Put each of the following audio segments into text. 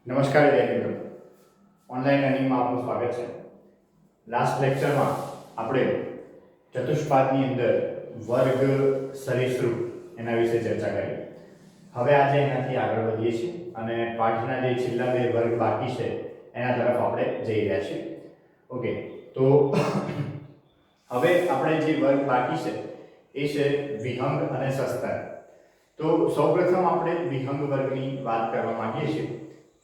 નમસ્કાર વિદ્યાર્થી મિત્રો, ઓનલાઈન લર્નિંગમાં આપનું સ્વાગત છે. લાસ્ટ લેક્ચરમાં આપણે ચતુષ્પાદની અંદર વર્ગ સરીસૃપ એના વિશે ચર્ચા કરી. હવે આજે એનાથી આગળ વધીએ છીએ અને પાઠના જે છેલ્લા બે વર્ગ બાકી છે એના તરફ આપણે જઈ રહ્યા છીએ. ઓકે, તો હવે આપણે જે વર્ગ બાકી છે એ છે વિહંગ અને સસ્તન. તો સૌપ્રથમ આપણે વિહંગ વર્ગની વાત કરવા માંગીએ છીએ.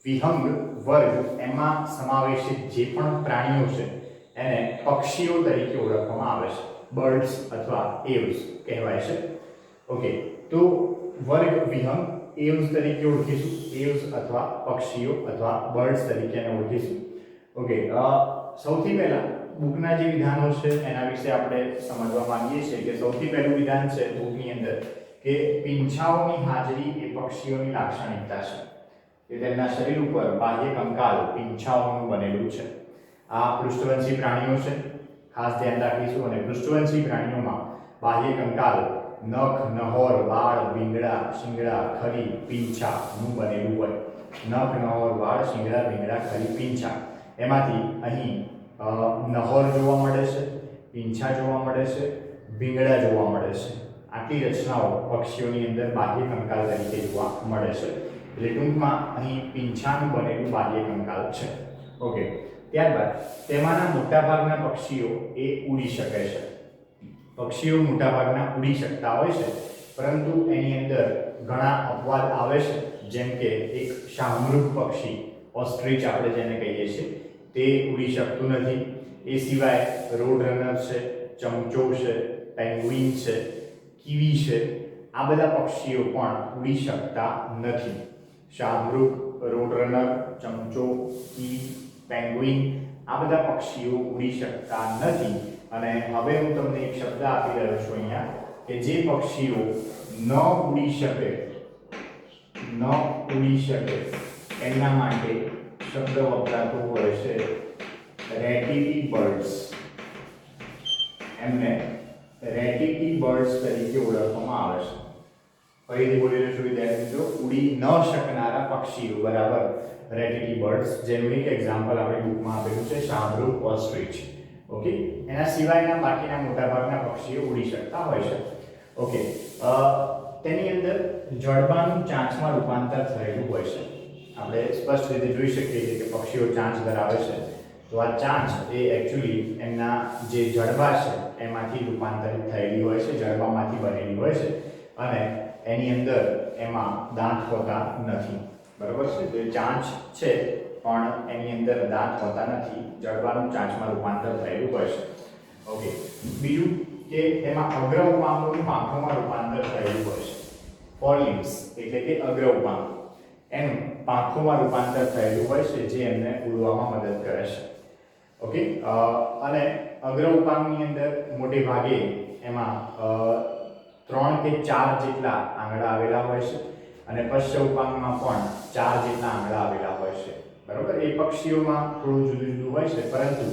વિહંગ વર્ગ એમાં સમાવેશિત જે પણ પ્રાણીઓ છે એને પક્ષીઓ તરીકે ઓળખવામાં આવે છે. બર્ડ્સ અથવા એવ્સ કહેવાય છે. ઓકે, તો વર્ગ વિહંગ એવ્સ તરીકે ઓળખીશું. એવ્સ અથવા પક્ષીઓ અથવા બર્ડ્સ તરીકે એને ઓળખીશું. ઓકે, સૌથી પહેલા બુકના જે વિધાનો છે એના વિશે આપણે સમજવા માંગીએ છીએ કે સૌથી પહેલું વિધાન છે બુકની અંદર કે પીંછાઓની હાજરી એ પક્ષીઓની લાક્ષણિકતા છે. કે તેમના શરીર ઉપર બાહ્ય કંકાલ પીંછાઓનું બનેલું છે. આ પૃષ્ઠવંશી પ્રાણીઓ છે, ખાસ ધ્યાન રાખીશું. અને પૃષ્ઠવંશી પ્રાણીઓમાં બાહ્ય કંકાલ નખ, નહોર, વાળ, ભીંગડા, શિંગડા, ખરી, પીંછાનું બનેલું હોય. નખ, નહોર, વાળ, શિંગડા, ભીંગડા, ખરી, પીંછા. એમાંથી અહીં નહોર જોવા મળે છે, પીંછા જોવા મળે છે, ભીંગડા જોવા મળે છે. આટલી રચનાઓ પક્ષીઓની અંદર બાહ્ય કંકાલ તરીકે જોવા મળે છે. એટલે ટૂંકમાં અહીં પીંછાનું બનેલું બાહ્ય કંકાલ છે. ઓકે, ત્યારબાદ તેમાંના મોટાભાગના પક્ષીઓ એ ઉડી શકે છે. પક્ષીઓ મોટાભાગના ઉડી શકતા હોય છે, પરંતુ એની અંદર ઘણા અપવાદ આવે છે. જેમ કે એક શાહમૃગ પક્ષી, ઓસ્ટ્રીચ આપણે જેને કહીએ છીએ, તે ઉડી શકતું નથી. એ સિવાય રોડ રનર છે, ચમચો છે, પેંગ્વિન છે, કીવી છે, આ બધા પક્ષીઓ પણ ઉડી શકતા નથી. શાહમૃગ, રોડ રનર, ચમચો, કીવી, પેંગ્વિન આ બધા પક્ષીઓ ઉડી શકતા નથી. અને હવે હું તમને એક શબ્દ આપી રહ્યો છું અહીંયા કે જે પક્ષીઓ ન ઉડી શકે એમના માટે શબ્દ વપરાતો હોય છે રેટિટી બર્ડ્સ. એમને રેટિટી બર્ડ્સ તરીકે ઓળખવામાં આવે છે. ફરીથી બોલી રહ્યો છું વિદ્યાર્થી મિત્રો, ઉડી ન શકનારા પક્ષીઓ બરાબર રેટિટી બર્ડ્સ. જેનું એક એક્ઝામ્પલ આપણી બુકમાં આપેલું છે શાહમૃગ, ઓસ્ટ્રીચ. ઓકે, એના સિવાયના બાકીના મોટાભાગના પક્ષીઓ ઉડી શકતા હોય છે. ઓકે, તેની અંદર જડબાનું ચાંચમાં રૂપાંતર થયેલું હોય છે. આપણે સ્પષ્ટ રીતે જોઈ શકીએ છીએ કે પક્ષીઓ ચાંચ ધરાવે છે. તો આ ચાંચ એ એકચ્યુઅલી એમના જે જડબા છે એમાંથી રૂપાંતરિત થયેલી હોય છે, જડબામાંથી બનેલી હોય છે. અને એની અંદર એમાં દાંત હોતા નથી. બરાબર છે? તો એ ચાંચ છે પણ એની અંદર દાંત હોતા નથી. જડબાનું ચાંચમાં રૂપાંતર થયેલું હોય છે. ઓકે, બીજું કે એમાં અગ્ર ઉપાંગોનું પાંખોમાં રૂપાંતર થયેલું હોય છે. ફોરલિમ્બ્સ એટલે કે અગ્ર ઉપાંગ, એનું પાંખોમાં રૂપાંતર થયેલું હોય છે, જે એમને ઉડવામાં મદદ કરે છે. ઓકે, અને અગ્ર ઉપાંગની અંદર મોટે ભાગે એમાં 3 કે 4 જેટલા આંગળા આવેલા હોય છે. અને પશ્ચ ઉપાંગમાં પણ 4 જેટલા આંગળા આવેલા હોય છે. બરોબર, એ પક્ષીઓમાં થોડું જુદું જુદું હોય છે, પરંતુ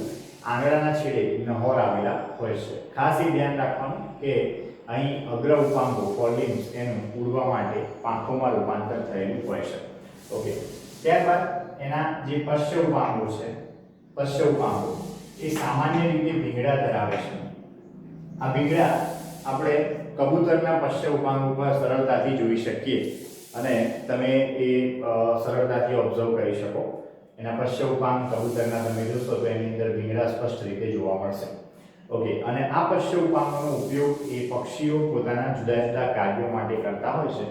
આંગળાના છેડે નહોર આવેલા હોય છે. ખાસ એ ધ્યાન રાખવાનું કે અહીં અગ્ર ઉપાંગો ફોરલિમ્બ્સ એનું ઉડવા માટે પાંખોમાં રૂપાંતર થયેલું હોય છે. ઓકે, ત્યારબાદ એના જે પશ્ચ ઉપાંગો છે, પશ્ચ ઉપાંગો એ સામાન્ય રીતે ભીંગડા ધરાવે છે. આ ભીંગડા આપણે કબૂતરના પશ્ચ ઉપાંગ ઉપર સરળતાથી જોઈ શકીએ અને તમે એ સરળતાથી ઓબ્ઝર્વ કરી શકો. એના પશ્ચ ઉપાંગ કબૂતરના તમે જોશો તો એની અંદર ભીંગડા સ્પષ્ટ રીતે જોવા મળશે. ઓકે, અને આ પશ્ચ ઉપાંગોનો ઉપયોગ એ પક્ષીઓ પોતાના જુદા જુદા કાર્યો માટે કરતા હોય છે.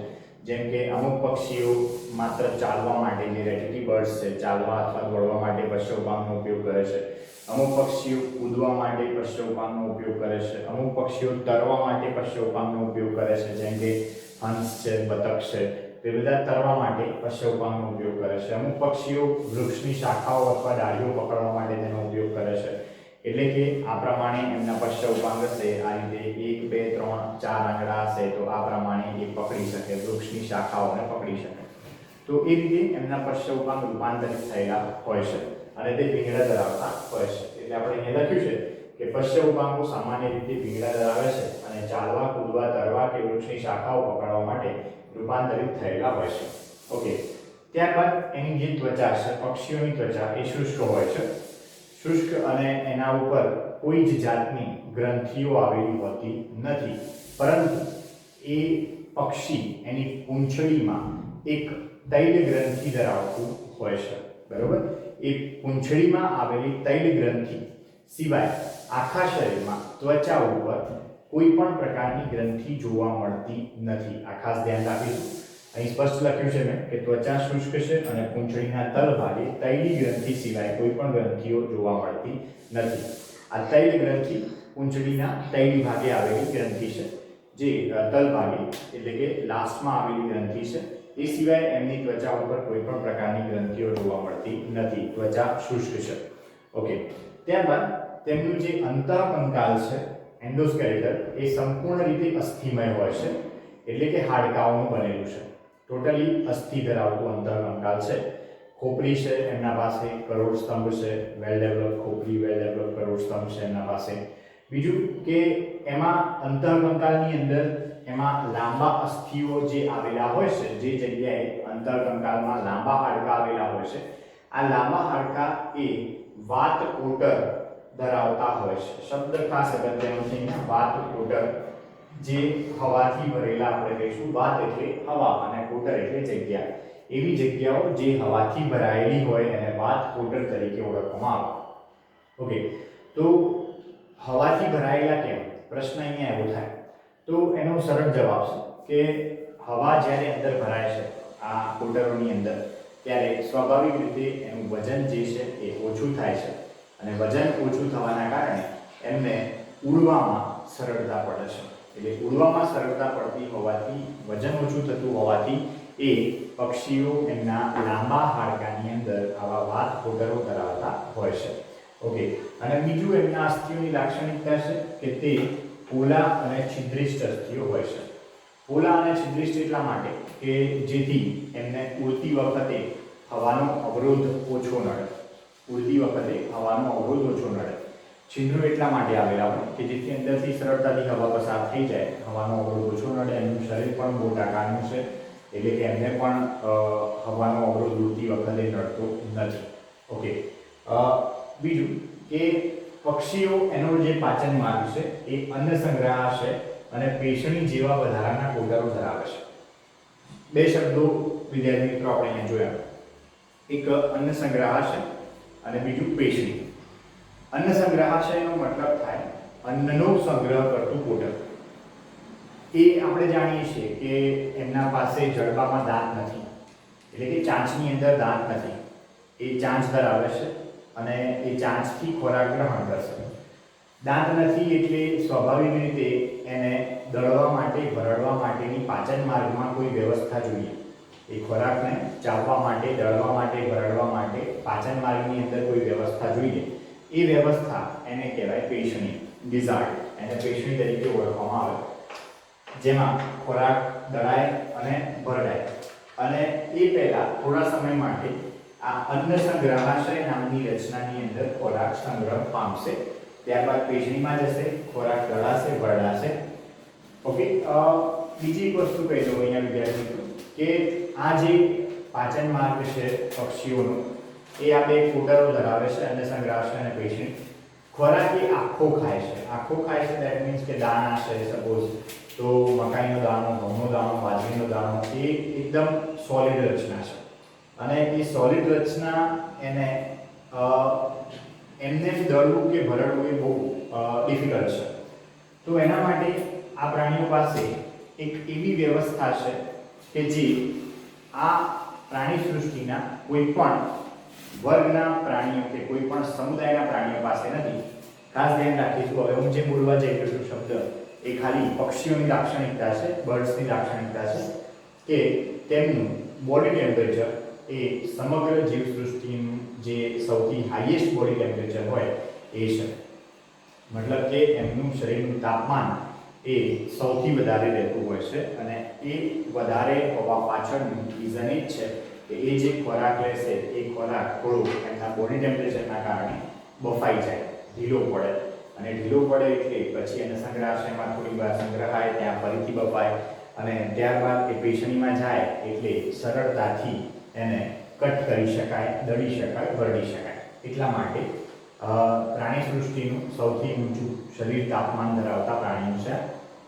જેમ કે અમુક પક્ષીઓ માત્ર ચાલવા માટે, જે રેટિટી બર્ડ્સ છે, ચાલવા અથવા દોડવા માટે પશ્ચ ઉપાંગનો ઉપયોગ કરે છે. અમુક પક્ષીઓ કૂદવા માટે પશ્ચ ઉપાંગનો ઉપયોગ કરે છે. અમુક પક્ષીઓ તરવા માટે પશ્ચ ઉપાંગનો ઉપયોગ કરે છે. જેમ કે હંસ છે, બતક છે, તે બધા તરવા માટે પશ્ચ ઉપાંગનો ઉપયોગ કરે છે. અમુક પક્ષીઓ વૃક્ષની શાખાઓ અથવા ડાળીઓ પકડવા માટે તેનો ઉપયોગ કરે છે. એટલે કે આ પ્રમાણે એમના પશ્ચ ઉપાંગ હશે. આ રીતે 1, 2, 3, 4 આંગળા હશે તો આ પ્રમાણે એ પકડી શકે, વૃક્ષની શાખાઓને પકડી શકે. તો એ રીતે એમના પશ્ચ ઉપાંગ રૂપાંતરિત થયેલા હોય છે અને તે ભીંગડા ધરાવતા હોય છે. એટલે આપણે અહીંયા લખ્યું છે કે પશ્ચ ઉપાંગો સામાન્ય રીતે ભીંગડા ધરાવે છે અને ચાલવા, કૂદવા, તરવા કે વૃક્ષની શાખાઓ પકડવા માટે રૂપાંતરિત થયેલા હોય છે. ઓકે, ત્યારબાદ એની જે ત્વચા છે, પક્ષીઓની ત્વચા એ શુષ્ક હોય છે. શુષ્ક અને એના ઉપર કોઈ જ જાતની ગ્રંથિઓ આવેલી હોતી નથી, પરંતુ એ પક્ષી એની પૂંછડીમાં એક તૈલ ગ્રંથિ ધરાવતું હોય છે. બરોબર? એ પૂંછડીમાં આવેલી તૈલ ગ્રંથિ સિવાય આખા શરીરમાં ત્વચા ઉપર કોઈ પણ પ્રકારની ગ્રંથિ જોવા મળતી નથી. આ ખાસ ધ્યાન રાખીશું. અહીં સ્પષ્ટ લખ્યું છે મેં કે ત્વચા શુષ્ક છે અને પૂંછડીના તલભાગે તૈલી ગ્રંથિ સિવાય કોઈ પણ ગ્રંથિઓ જોવા મળતી નથી. આ તૈલ ગ્રંથિ પૂંછડીના તૈલી ભાગે આવેલી ગ્રંથિ છે, જે તલભાગે એટલે કે લાસ્ટમાં આવેલી ગ્રંથિ છે. એ સિવાય એમની ત્વચા ઉપર કોઈ પણ પ્રકારની ગ્રંથિઓ જોવા મળતી નથી. ત્વચા શુષ્ક છે. ઓકે. ત્યારબાદ તેમનું જે અંતઃકંકાલ છે, એન્ડોસ્કેલેટલ, એ સંપૂર્ણ રીતે અસ્થિમય હોય છે, એટલે કે હાડકાઓનું બનેલું છે. ટોટલી અસ્થિ ધરાવતું અંતઃકંકાલ છે. ખોપરી છે એમના પાસે, કરોડ સ્તંભ છે, વેલ ડેવલપ ખોપરી, વેલ ડેવલપ કરોડ સ્તંભ છે એમના પાસે. બીજું કે એમાં અંતઃકંકાલની અંદર એમાં લાંબા અસ્થિઓ જે આવેલા હોય છે, જે જગ્યાએ અંતઃકંકાલમાં લાંબા હાડકા આવેલા હોય છે, આ લાંબા હાડકા એ વાતકોટર ધરાવતા હોય છે. શબ્દ ખાસ અગત્યનો છે અહીંયા, વાતકોટર, જે હવાથી ભરેલા આપણે કહીશું. વાત એટલે હવા અને કોટર એટલે જગ્યા. એવી જગ્યાઓ જે હવાથી ભરાયેલી હોય એને વાતકોટર તરીકે ઓળખવામાં આવે. ઓકે. તો હવાથી ભરાયેલા કેમ? પ્રશ્ન અહીંયા એવો થાય તો એનો સરળ જવાબ છે કે હવા જ્યારે અંદર ભરાય છે આ કોટરોની અંદર, ત્યારે સ્વાભાવિક રીતે એનું વજન જે છે એ ઓછું થાય છે, અને વજન ઓછું થવાના કારણે એમને ઉડવામાં સરળતા પડે છે. એટલે ઉડવામાં સરળતા પડતી હોવાથી, વજન ઓછું થતું હોવાથી એ પક્ષીઓ એમના લાંબા હાડકાની અંદર આવા વાતકોટરો ધરાવતા હોય છે. ઓકે. અને બીજું એમના અસ્થિઓની લાક્ષણિકતા છે કે તે પોલા અને છિદ્રિષ્ટ અસ્થિઓ હોય છે. પોલા અને છિદ્રિષ્ટ એટલા માટે કે જેથી એમને ઉડતી વખતે હવાનો અવરોધ ઓછો નડે. ઉડતી વખતે હવાનો અવરોધ ઓછો નડે. છિદ્રો એટલા માટે આવેલા હોય કે જેથી અંદરથી સરળતાથી હવા પસાર થઈ જાય, હવાનો અવરોધ ઓછો નડે. એમનું શરીર પણ મોટાકારનું છે, એટલે કે એમને પણ હવાનો અવરોધ ઉડતી વખતે નડતો નથી. ઓકે. બીજું કે પક્ષીઓ એનો જે પાચન માર્ગ છે એ અન્ન સંગ્રહાશય અને પેશણી જેવા વધારાના કોટરો ધરાવે છે. બે શબ્દો વિદ્યાર્થી મિત્રો આપણે અહીંયા જોયા, એક અન્ન સંગ્રહાશય અને બીજું પેશણી. અન્ન સંગ્રહાશયનો મતલબ થાય અન્નનો સંગ્રહ કરતું કોટર. એ આપણે જાણીએ છીએ કે એમના પાસે જડબામાં દાંત નથી, એટલે કે ચાંચની અંદર દાંત નથી. એ ચાંચ ધરાવે છે અને એ ચાંચથી ખોરાક ગ્રહણ કરશે. દાંત નથી એટલે સ્વાભાવિક રીતે એને દળવા માટે, ભરડવા માટેની પાચન માર્ગમાં કોઈ વ્યવસ્થા જોઈએ. એ ખોરાકને ચાવવા માટે, દળવા માટે, ભરડવા માટે પાચન માર્ગની અંદર કોઈ વ્યવસ્થા જોઈએ. એ વ્યવસ્થા એને કહેવાય પેશણી, ગિઝાર્ડ. એને પેશણી તરીકે ઓળખવામાં આવે, જેમાં ખોરાક દળાય અને ભરડાય. અને એ પહેલા થોડા સમય માટે આ અન્ન સંગ્રહાશય નામની રચનાની અંદર ખોરાક સંગ્રહ પામશે. ત્યારબાદ પેશણીમાં જશે, ખોરાક દળાશે, ભરડાશે. ઓકે. બીજી એક વસ્તુ કહી દઉં અહીંયા વિદ્યાર્થી મિત્રો કે આ જે પાચન માર્ગ છે પક્ષીઓનો, એ આ બે કોટરો ધરાવે છે, અન્ન સંગ્રહાશય અને પેશણી. ખોરાક એ આખો ખાય છે. આખો ખાય છે દેટ મીન્સ કે દાણા છે, સપોઝ તો મકાઈનો દાણો, ઘઉંનો દાણો, બાજરીનો દાણો, એ એકદમ સોલિડ રચના છે. અને એ સોલિડ રચના એને એમને દળવું કે ભરડવું એ બહુ ડિફિકલ્ટ છે. તો એના માટે આ પ્રાણીઓ પાસે એક એવી વ્યવસ્થા છે કે જે આ પ્રાણી સૃષ્ટિના કોઈ પણ વર્ગના પ્રાણીઓ કે કોઈ પણ સમુદાયના પ્રાણીઓ પાસે નથી. ખાસ ધ્યાન રાખીશું. હવે હું જે બોલવા જઈ રહ્યો છું શબ્દ એ ખાલી પક્ષીઓની લાક્ષણિકતા છે, બર્ડ્સની લાક્ષણિકતા છે કે તેમનું બોડી ટેમ્પરેચર એ સમગ્ર જીવસૃષ્ટિનું જે સૌથી હાઈએસ્ટ બોડી ટેમ્પરેચર હોય એ છે. મતલબ કે એમનું શરીરનું તાપમાન એ સૌથી વધારે રહેતું હોય છે, અને એ વધારે હોવા પાછળનું રીઝન એ જ છે કે એ જે ખોરાક લેશે એ ખોરાક થોડો એમના બોડી ટેમ્પરેચરના કારણે બફાઈ જાય, ઢીલો પડે. અને ઢીલો પડે એટલે પછી એને સંગ્રહાશયમાં થોડી વાર સંગ્રહાય, ત્યાં ફરીથી બફાય, અને ત્યારબાદ એ પેશણીમાં જાય એટલે સરળતાથી એને કટ કરી શકાય, દળી શકાય, વરડી શકાય. એટલા માટે પ્રાણી સૃષ્ટિનું સૌથી ઊંચું શરીર તાપમાન ધરાવતા પ્રાણીઓ છે.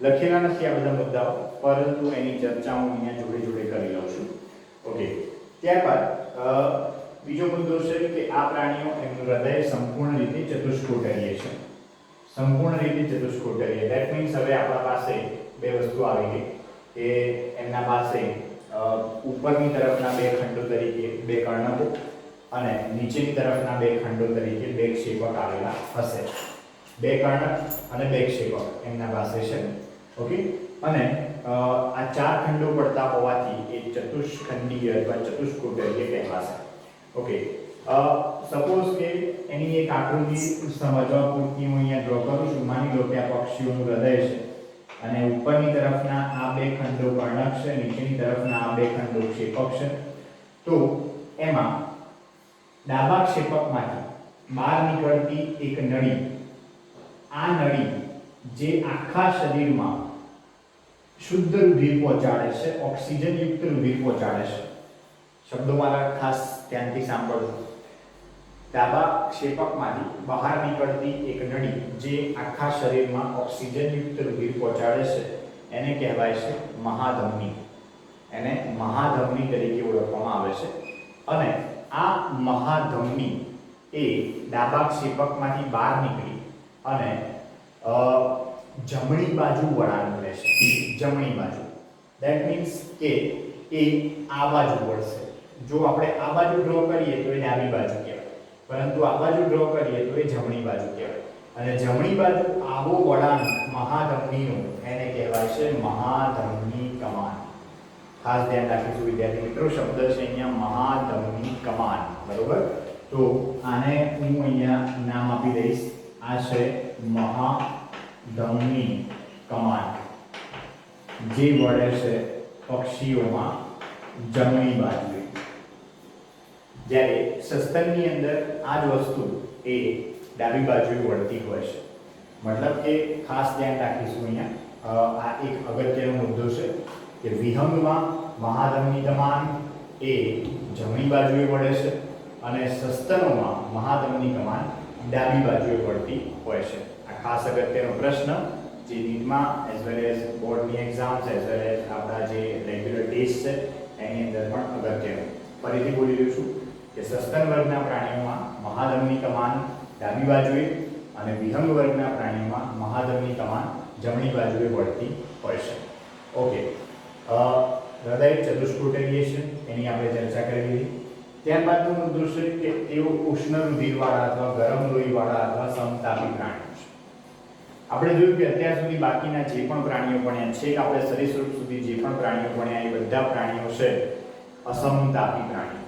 લખેલા નથી આ બધા મુદ્દાઓ, પરંતુ એની ચર્ચા હું અહીંયા જોડે જોડે કરી લઉં છું. ઓકે, ત્યારબાદ બીજો મુદ્દો છે કે આ પ્રાણીઓ એમનું હૃદય સંપૂર્ણ રીતે ચતુષ્કોટરીય છે. સંપૂર્ણ રીતે ચતુષ્કોટરીય, ધેટ મીન્સ હવે આપણા પાસે બે વસ્તુ આવી ગઈ કે એમના પાસે ઉપરની તરફના બે ખંડો તરીકે બે કર્ણકો અને નીચેની તરફના બે ખંડો તરીકે બે ક્ષેપક આવેલા હશે. બે કર્ણક અને બે ક્ષેપક એમના પાસે છે. ઓકે, અને આ ચાર ખંડો પડતા હોવાથી એ ચતુષ્ખંડીય અથવા ચતુષ્કોટરીય કહેવાશે. ઓકે, સપોઝ કે એની એક આકૃતિ સમજવા પૂરતી હું અહીંયા ડ્રો કરું છું. માની લો કે આ પક્ષીઓનું હૃદય છે અને ઉપરની તરફના આ બે ખંડો કર્ણક છે, નીચેની તરફના આ બે ખંડો ક્ષેપક છે. તો એમાં ડાબા ક્ષેપકમાંથી બહાર નીકળતી એક નળી, આ નળી જે આખા શરીરમાં શુદ્ધ રુધિર પહોંચાડે છે, ઓક્સિજન યુક્ત રુધિર પહોંચાડે છે. શબ્દો મારા ખાસ ધ્યાનથી સાંભળો. ડાબા ક્ષેપકમાંથી બહાર નીકળતી એક નળી જે આખા શરીરમાં ઓક્સિજન યુક્ત રુધિર પહોંચાડે છે એને કહેવાય છે મહાધમની. એને મહાધમની તરીકે ઓળખવામાં આવે છે. અને આ મહાધમની એ ડાબા ક્ષેપકમાંથી બહાર નીકળી અને જમણી બાજુ વળાંક લે છે. જમણી બાજુ, ધેટ મીન્સ કે એ આ બાજુ વળશે. જો આપણે આ બાજુ ડ્રો કરીએ તો એ ડાબી બાજુ કહેવાય, પરંતુ આ બાજુ ડ્રો કરીએ તો એ જમણી બાજુ કહેવાય. અને જમણી બાજુ આવો વળાંક મહાધમનીનું એને કહેવાય છે મહાધમની કમાન. ખાસ ધ્યાન રાખીશું વિદ્યાર્થી મિત્રો, શબ્દ છે અહીંયા મહાધમની કમાન. બરોબર, તો આને હું અહીંયા નામ આપી દઈશ. આ છે મહાધમની કમાન, જે વળે છે પક્ષીઓમાં જમણી બાજુએ. જ્યારે સસ્તનની અંદર આ જ વસ્તુ એ ડાબી બાજુએ વળતી હોય છે. મતલબ કે ખાસ ધ્યાન રાખીશું અહીંયા, આ એક અગત્યનો મુદ્દો છે કે વિહંગમાં મહાધમની કમાન એ જમણી બાજુએ વળે છે અને સસ્તનોમાં મહાધમની કમાન ડાબી બાજુએ વળતી હોય છે. આ ખાસ અગત્યનો પ્રશ્ન જે નીટમાં એઝ વેલ એઝ બોર્ડની એક્ઝામ્સ એઝ વેલ એઝ આપણા જે રેગ્યુલર ટેસ્ટ છે એની અંદર પણ અગત્યનો. ફરીથી બોલી રહ્યો છું કે સસ્તન વર્ગના પ્રાણીઓમાં મહાધમની કમાન ડાબી બાજુએ અને વિહંગ વર્ગના પ્રાણીઓમાં મહાધમની કમાન જમણી બાજુએ વળતી હોય છે. ઓકે, હૃદય ચતુષ્કોટરીય છે એની આપણે ચર્ચા કરી લીધી. ત્યારબાદનો મુદ્દો છે કે તેઓ ઉષ્ણ રુધિરવાળા અથવા ગરમ લોહીવાળા અથવા સમતાપી પ્રાણીઓ છે. આપણે જોયું કે અત્યાર સુધી બાકીના જે પણ પ્રાણીઓ ભણ્યા છે, કે આપણે સરીસૃપ સુધી જે પણ પ્રાણીઓ ભણ્યા એ બધા પ્રાણીઓ છે અસમતાપી પ્રાણીઓ.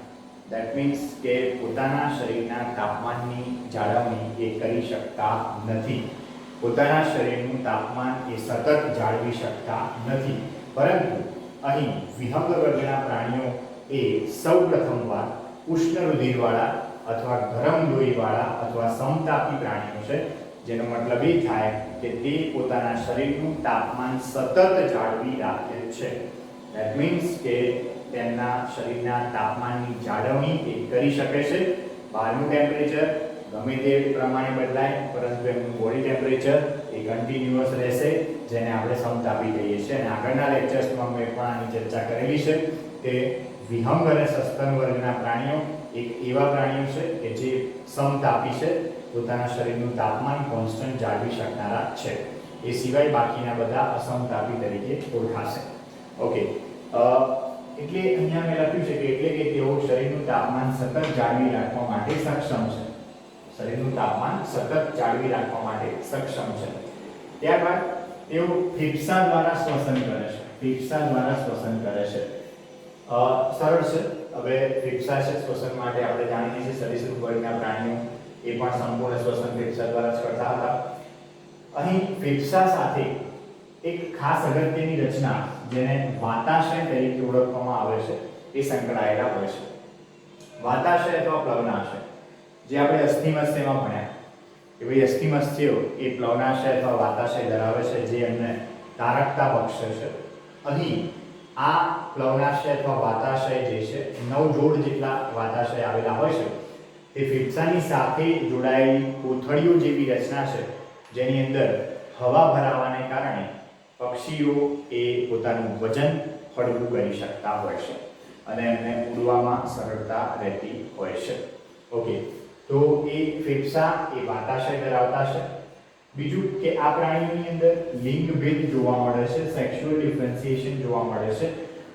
ધેટ મીન્સ કે પોતાના શરીરના તાપમાનની જાળવણી એ કરી શકતા નથી. પોતાના શરીરનું તાપમાન એ સતત જાળવી શકતા નથી. પરંતુ અહીં વિહંગ વર્ગના પ્રાણીઓ એ સૌપ્રથમવાર ઉષ્ણ રુધિરવાળા અથવા ગરમ લોહીવાળા અથવા સમતાપી પ્રાણીઓ છે, જેનો મતલબ એ થાય કે તે પોતાના શરીરનું તાપમાન સતત જાળવી રાખે છે. ધેટ મીન્સ કે તેમના શરીરના તાપમાનની જાળવણી એ કરી શકે છે. બહારનું ટેમ્પરેચર ગમે તે પ્રમાણે બદલાય, પરંતુ એમનું બોડી ટેમ્પરેચર એ કન્ટિન્યુઅસ રહેશે, જેને આપણે સમતાપી કહીએ છીએ. અને આગળના લેક્ચર્સમાં મેં પણ આની ચર્ચા કરેલી છે કે વિહંગ અને સસ્તન વર્ગના પ્રાણીઓ એક એવા પ્રાણીઓ છે કે જે સમતાપી છે, પોતાના શરીરનું તાપમાન કોન્સ્ટન્ટ જાળવી શકનારા છે. એ સિવાય બાકીના બધા અસમતાપી તરીકે ઓળખાશે. ઓકે, એટલે અહીંયા મેં લખ્યું છે કે એટલે કે તેઓ શરીરનું તાપમાન સતત જાળવી રાખવા માટે સક્ષમ છે. શરીરનું તાપમાન સતત જાળવી રાખવા માટે સક્ષમ છે. ત્યારબાદ તેઓ ફેફસા દ્વારા શ્વસન કરે છે. ફેફસા દ્વારા શ્વસન કરે છે. સરળ છે. હવે ફેફસા છે શ્વસન માટે આપણે જાણીએ છીએ સરીસૃપ વર્ગના પ્રાણીઓ એ પણ સંપૂર્ણ શ્વસન ફેફસા દ્વારા જ કરતા હતા. અહીં ફેફસા સાથે એક ખાસ અગત્યની રચના જેને વાતાશય તરીકે ઓળખવામાં આવે છે એ સંકળાયેલા હોય છે. વાતાશય અથવા પ્લવનાશય, જે આપણે અસ્થિમસ્યમાં ભણ્યા કે ભાઈ અસ્થિમસ્યો એ પ્લવનાશય અથવા વાતાશય ધરાવે છે, જે એમને તારકતા બક્ષે છે. અહીં આ પ્લવનાશય અથવા વાતાશય જે છે 9 જોડ જેટલા વાતાશય આવેલા હોય છે તે ફેફસાની સાથે જોડાયેલી કોથળીઓ જેવી રચના છે જેની અંદર હવા ભરાવાને કારણે પક્ષીઓ એ પોતાનું વજન હળવું કરી શકતા હોય છે અને એમને ઉડવામાં સરળતા રહેતી હોય છે. ઓકે, તો એ ફેફસા એ વાતાશય ધરાવતા છે. બીજું કે આ પ્રાણીઓની અંદર લિંગ ભેદ જોવા મળે છે, સેક્સ્યુઅલ ડિફરન્સિએશન જોવા મળે છે.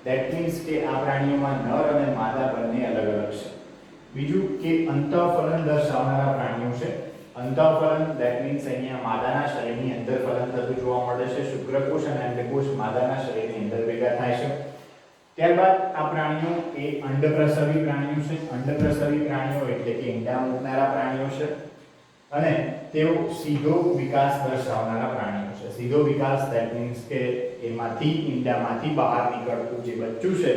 ધેટ મીન્સ કે આ પ્રાણીઓમાં નર અને માદા બંને અલગ અલગ છે. બીજું કે અંતઃફલન દર્શાવનારા પ્રાણીઓ છે. અંતઃફલન ધેટ મીન્સ અહીંયા માદાના શરીરની અંદર ફલન થતું જોવા મળે છે. શુક્રકોષ અને અંડકોષ માદાના શરીરની અંદર ભેગા થાય છે. ત્યારબાદ આ પ્રાણીઓ એ અંડપ્રસવી પ્રાણીઓ છે. અંડપ્રસવી પ્રાણીઓ એટલે કે ઈંડા મૂકનારા પ્રાણીઓ છે અને તેઓ સીધો વિકાસ દર્શાવનારા પ્રાણીઓ છે. સીધો વિકાસ ધેટ મીન્સ કે એમાંથી ઈંડામાંથી બહાર નીકળતું જે બચ્ચું છે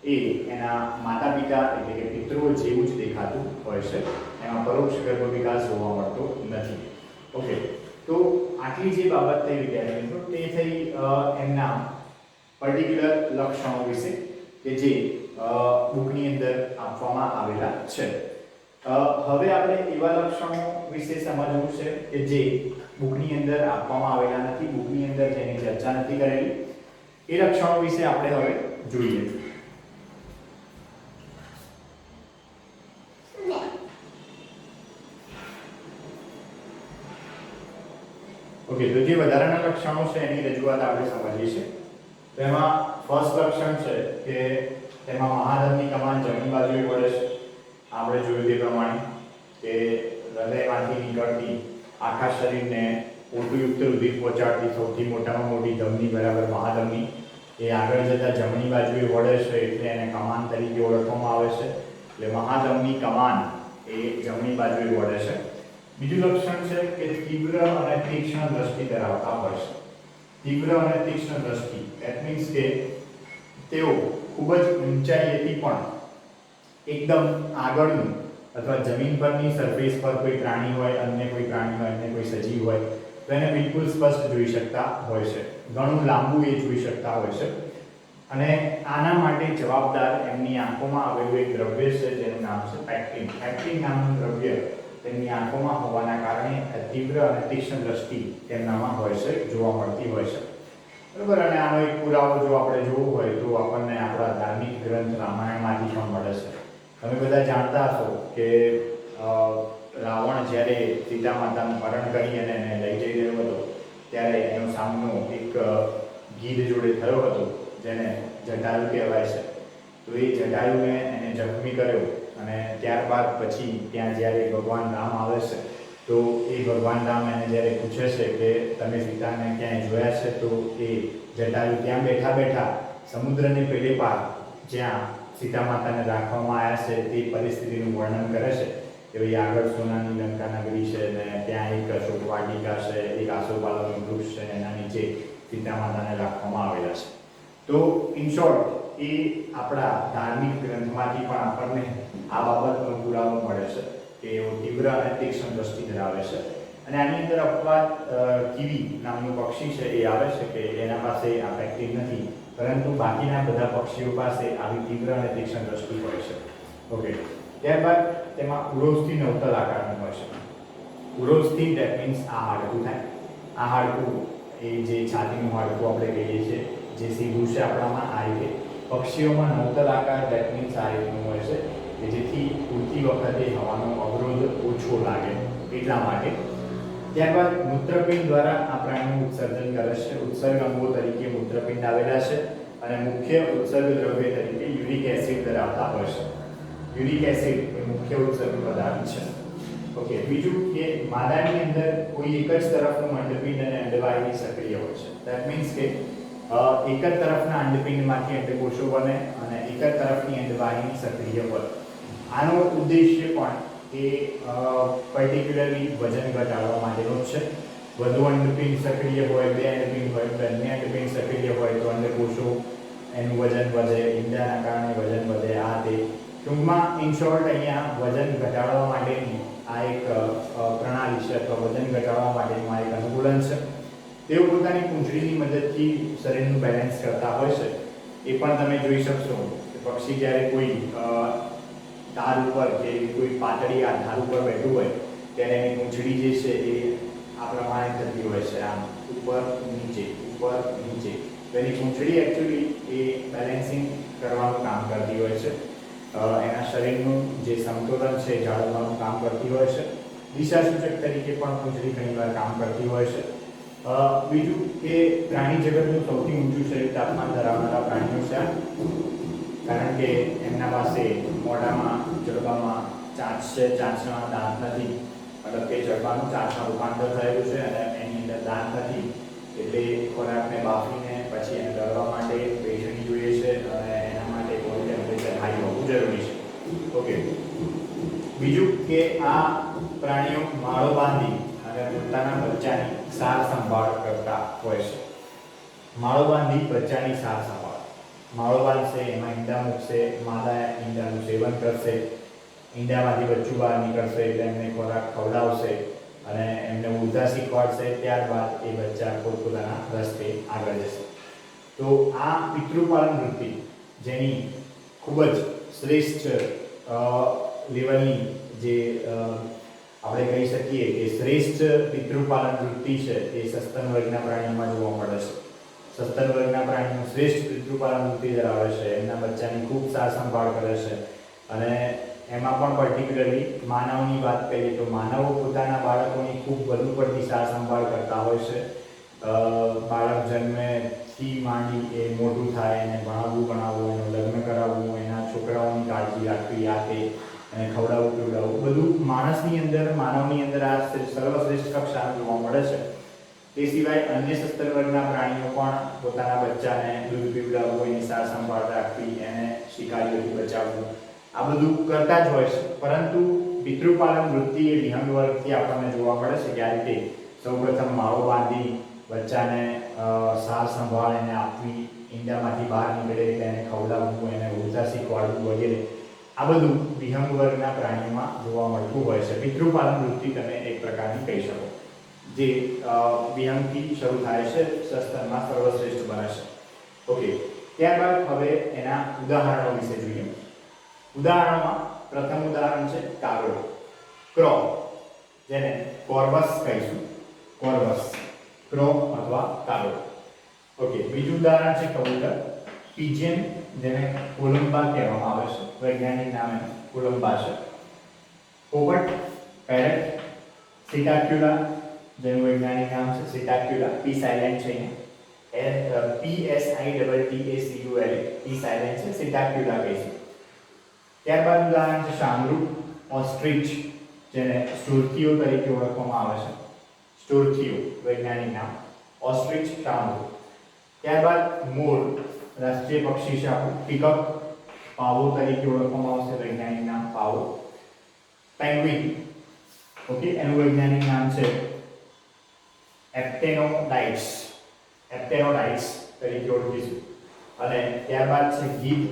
એ એના માતા પિતા એટલે કે પિતૃઓ જેવું જ દેખાતું હોય છે. એમાં પરોક્ષ ગર્ભ વિકાસ જોવા મળતો નથી. ઓકે, તો આટલી જે બાબત થઈ વિદ્યાર્થી મિત્રો તે થઈ એમના પર્ટિક્યુલર લક્ષણો વિશે કે જે બુકની અંદર આપવામાં આવેલા છે. હવે આપણે એવા લક્ષણો વિશે સમજવું છે કે જે બુકની અંદર આપવામાં આવેલા નથી, બુકની અંદર જેની ચર્ચા નથી કરેલી. એ લક્ષણો વિશે આપણે હવે જોઈએ. ઓકે, તો જે વધારાના લક્ષણો છે એની રજૂઆત આપણે સમજીએ છીએ. તો એમાં ફર્સ્ટ લક્ષણ છે કે તેમાં મહાધમની કમાન જમણી બાજુએ વળે છે. આપણે જોયું તે પ્રમાણે કે હૃદયમાંથી નીકળતી આખા શરીરને ઓટયુક્ત રુધિર પહોંચાડતી સૌથી મોટામાં મોટી ધમની બરાબર મહાધમની એ આગળ જતા જમણી બાજુએ વળે છે એટલે એને કમાન તરીકે ઓળખવામાં આવે છે. એટલે મહાધમની કમાન એ જમણી બાજુએ વળે છે. બીજું લક્ષણ છે કે તીવ્ર અને તીક્ષ્ણ દ્રષ્ટિ ધરાવતા હોય છે. તીવ્ર અને તીક્ષ્ણ દ્રષ્ટિ ધેટ મીન્સ કે તેઓ ખૂબ જ ઊંચાઈએથી પણ એકદમ આગળનું અથવા જમીન પરની સરફેસ પર કોઈ પ્રાણી હોય, અન્ય કોઈ પ્રાણી હોય, અન્ય કોઈ સજીવ હોય તો એને બિલકુલ સ્પષ્ટ જોઈ શકતા હોય છે. ઘણું લાંબુ એ જોઈ શકતા હોય છે અને આના માટે જવાબદાર એમની આંખોમાં આવેલું એક દ્રવ્ય છે જેનું નામ છે પેક્ટિન. પેક્ટિન નામનું દ્રવ્ય તેમની આંખોમાં હોવાના કારણે તીવ્ર અને તીક્ષ્ણ દ્રષ્ટિ તેમનામાં હોય છે, જોવા મળતી હોય છે. બરાબર, અને આનો એક પુરાવો જો આપણે જોવો હોય તો આપણને આપણા ધાર્મિક ગ્રંથ રામાયણમાંથી પણ મળે છે. તમે બધા જાણતા હશો કે રાવણ જ્યારે સીતા માતાનું હરણ કરી અને એને લઈ જઈ રહ્યો હતો ત્યારે એનો સામનો એક ગીધ જોડે થયો હતો જેને જટાયુ કહેવાય છે. તો એ જટાયુને એને જખમી કર્યો અને ત્યારબાદ પછી ત્યાં જ્યારે ભગવાન રામ આવે છે તો એ ભગવાન રામ એને જ્યારે પૂછે છે કે તમે સીતાને ક્યાંય જોયા છે તો એ જટાયુ ત્યાં બેઠા બેઠા સમુદ્રને પેલે પાર જ્યાં સીતા માતાને રાખવામાં આવ્યા છે તે પરિસ્થિતિનું વર્ણન કરે છે કે ભાઈ આગળ સોનાની લંકા નગરી છે ને ત્યાં એક અશોક વાટિકા છે, એક આસોપાલવનું વૃક્ષ છે, એના નીચે સીતા માતાને રાખવામાં આવેલા છે. તો ઇન શોર્ટ એ આપણા ધાર્મિક ગ્રંથમાંથી પણ આપણને આ બાબતનો પુરાવો મળે છે કે એઓ તીવ્ર અને તીક્ષ્ણ દ્રષ્ટિ ધરાવે છે. અને આની અંદર અપવાદ કીવી નામનું પક્ષી છે એ આવે છે કે એના પાસે આ પેક્ટિન નથી, પરંતુ બાકીના બધા પક્ષીઓ પાસે આવી તીવ્ર અને તીક્ષ્ણ દ્રષ્ટિ હોય છે. ઓકે, ત્યારબાદ તેમાં ઉરોસ્થિ નવતલ આકારનું હોય છે. ઉરોસ્થિ ધેટ મીન્સ આ હાડકું થાય. આ હાડકું એ જે છાતીનું હાડકું આપણે કહીએ છીએ જે સીધું છે આપણામાં આ રીતે. પક્ષીઓમાં નવતલ આકાર ધેટ મીન્સ આ રીતનું હોય છે કે જેથી ઉડતી વખતે હવાનો અવરોધ ઓછો લાગે એટલા માટે. ત્યારબાદ મૂત્રપિંડ દ્વારા આ પ્રાણીનું ઉત્સર્જન કરે છે. ઉત્સર્ગ અંગો તરીકે મૂત્રપિંડ આવેલા છે અને મુખ્ય ઉત્સર્ગ દ્રવ્ય તરીકે યુરિક એસિડ ધરાવતા હોય છે. યુરિક એસિડ એ મુખ્ય ઉત્સર્ગ પદાર્થ છે. ઓકે, બીજું કે માદાની અંદર કોઈ એક જ તરફનું અંડપિંડ અને અંડવાહિની સક્રિય હોય છે. ધેટ મીન્સ કે એક જ તરફના અંડપિંડમાંથી અંડકોષો બને અને એક જ તરફની અંડવાહિની સક્રિય હોય. આનો ઉદ્દેશ્ય પણ એ પર્ટિક્યુલરલી વજન ઘટાડવા માટેનો જ છે. વધુ અંડપિંડ સક્રિય હોય, બે અંડપિંડ હોય, બંને અંડપિંડ સક્રિય હોય તો અંડકોષો એનું વજન વધે, ઈંડાના કારણે વજન વધે. આ તે ટૂંકમાં ઇન શોર્ટ અહીંયા વજન ઘટાડવા માટેની આ એક પ્રણાલી છે અથવા વજન ઘટાડવા માટેનું આ એક અનુકૂલન છે. તેઓ પોતાની પૂંછડીની મદદથી શરીરનું બેલેન્સ કરતા હોય છે. એ પણ તમે જોઈ શકશો કે પક્ષી જ્યારે કોઈ તાર ઉપર કે કોઈ પાતળી આધાર ઉપર બેઠું હોય ત્યારે એની પૂંછડી જે છે એ આ પ્રમાણે થતી હોય છે, આમ ઉપર નીચે તો એની પૂંછડી એકચ્યુઅલી એ બેલેન્સિંગ કરવાનું કામ કરતી હોય છે, એના શરીરનું જે સંતુલન છે એ જાળવવાનું કામ કરતી હોય છે. દિશાસૂચક તરીકે પણ પૂંછડી ઘણીવાર કામ કરતી હોય છે. બીજું કે પ્રાણી જગતનું સૌથી ઊંચું શરીર તાપમાન ધરાવનારા પ્રાણીઓ છે, કારણ કે એમના પાસે મોઢામાં જડબામાં ચાંચ છે, ચાંચના દાંત નથી, મતલબ કે જડબાનું ચાંચમાં રૂપાંતર થયેલું છે અને એની અંદર દાંત નથી, એટલે ખોરાકને બાફીને પછી એને દળવા માટે પેશણી જોઈએ છે અને એના માટે બોડી ટેમ્પરેચર હાઈ હોવું જરૂરી છે. ઓકે, બીજું કે આ પ્રાણીઓ માળો બાંધી અને પોતાના બચ્ચાની સાર સંભાળ કરતા હોય છે. માળો બાંધી બચ્ચાની સાર સંભાળ, માળો બાંધશે, એમાં ઈંડા મૂકશે, માદા ઈંડાનું સેવન કરશે, ઈંડામાંથી બચ્ચું બહાર નીકળશે એટલે એમને ખોરાક ખવડાવશે અને એમને ઉડતા શીખવાડશે, ત્યારબાદ એ બચ્ચા પોતપોતાના રસ્તે આગળ જશે. તો આ પિતૃપાલન વૃત્તિ જેની ખૂબ જ શ્રેષ્ઠ લેવલની જે આપણે કહી શકીએ કે શ્રેષ્ઠ પિતૃપાલન વૃત્તિ છે એ સસ્તન વર્ગના પ્રાણીઓમાં જોવા મળે છે. સસ્તન વર્ગના પ્રાણીઓ શ્રેષ્ઠ પિતૃપાલન વૃત્તિ ધરાવે છે, એમના બચ્ચાની ખૂબ સાર સંભાળ કરે છે અને એમાં પણ પર્ટિક્યુલરલી માનવની વાત કરીએ તો માનવો પોતાના બાળકોની ખૂબ વધુ પડતી સાર સંભાળ કરતા હોય છે. બાળક જન્મેથી માંડી એ મોટું થાય, એને ભણાવવું, એનું લગ્ન કરાવવું, એના છોકરાઓની કાળજી રાખવી, આ તે અને ખવડાવવું પીવડાવવું, બધું માણસની અંદર, માનવની અંદર આ સર્વશ્રેષ્ઠ કક્ષાનું જોવા મળે છે. તે સિવાય અન્ય સસ્તન વર્ગના પ્રાણીઓ પણ પોતાના બચ્ચાને દૂધ પીવડાવવું, એની સાર સંભાળ રાખવી, એને શિકારીઓથી બચાવવું, આ બધું કરતા જ હોય છે. પરંતુ પિતૃપાલન વૃત્તિ એ વિહંગ વર્ગથી આપણને જોવા મળે છે કે આ રીતે સૌપ્રથમ માળો બાંધી બચ્ચાને સાર સંભાળ એને આપવી, ઈંડામાંથી બહાર નીકળે એટલે એને ખવડાવવું, એને ઉડતા શીખવાડવું વગેરે, આ બધું વિહંગ વર્ગના પ્રાણીઓમાં જોવા મળતું હોય છે. પિતૃપાલન વૃત્તિ તમે એક પ્રકારની કહી શકો, જે વિહંગથી શરૂ થાય છે, સસ્તનમાં સર્વશ્રેષ્ઠ બને છે. ઓકે, ત્યારબાદ હવે એના ઉદાહરણો વિશે જોઈએ. ઉદાહરણોમાં પ્રથમ ઉદાહરણ છે કાગડો, ક્રો, જેને કોર્વસ કહીશું, કોર્વસ, ક્રો અથવા કાગડો. ઓકે, બીજું ઉદાહરણ છે કબૂતર, પિજિયન, જેને કોલંબા કહેવામાં આવે છે, વૈજ્ઞાનિક નામ એનું કોલંબા છે. પોપટ, પેરેટ, સિટાક્યુલા, જેનું વૈજ્ઞાનિક નામ છે સિટાક્યુલા, પી સાઇલેન્ટ છે, PSITTACULA, પી સાઇલેન્ટ છે, સિટાક્યુલા કહીશું. ત્યારબાદ ઉદાહરણ છે શામરૂ, ઓસ્ટ્રિચ, જેને સ્ટુર્થિયો તરીકે ઓળખવામાં આવે છે, સ્ટુર્થિયો વૈજ્ઞાનિક નામ, ઓસ્ટ્રિચ, શામરૂ. ત્યારબાદ મોર, રાષ્ટ્રીય પક્ષી છે આપણું, પીકક, પાવો તરીકે ઓળખવામાં આવશે, વૈજ્ઞાનિક નામ પાવો. પેંગ્વિન, ઓકે, એનું વૈજ્ઞાનિક નામ છે એપ્ટેનોડાઇટ્સ તરીકે ઓળખીશું. અને ત્યારબાદ છે ગીધ,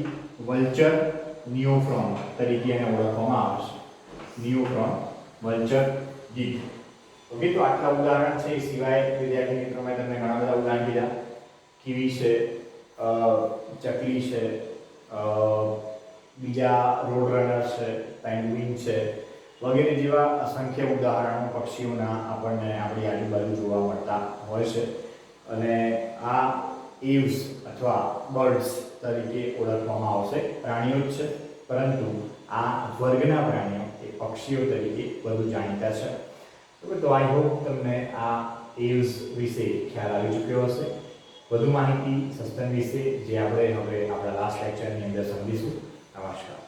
વલ્ચર, નિયોફ્રોન તરીકે એને ઓળખવામાં આવે છે, નિયોફ્રોન, વલ્ચર, ગીધ. ઓકે, તો આટલા ઉદાહરણ છે. એ સિવાય વિદ્યાર્થી મિત્રો મેં તમને ઘણા બધા ઉદાહરણ કીધા, કીવી છે, ચકલી છે, બીજા રોડ રનર છે, પેંગ્વિન છે, વગેરે જેવા અસંખ્ય ઉદાહરણો પક્ષીઓના આપણને આપણી આજુબાજુ જોવા મળતા હોય છે. અને આ એવ્સ અથવા બર્ડ્સ તરીકે ઓળખવામાં આવશે, પ્રાણીઓ જ છે, પરંતુ આ વર્ગના પ્રાણીઓ એ પક્ષીઓ તરીકે વધુ જાણીતા છે. તો આઈ હોપ તમને આ એવ્સ વિશે ખ્યાલ આવી ચૂક્યો હશે. વધુ માહિતી સસ્તન વિશે જે આપણે હવે આપણા લાસ્ટ લેક્ચરની અંદર સમજીશું. નમસ્કાર.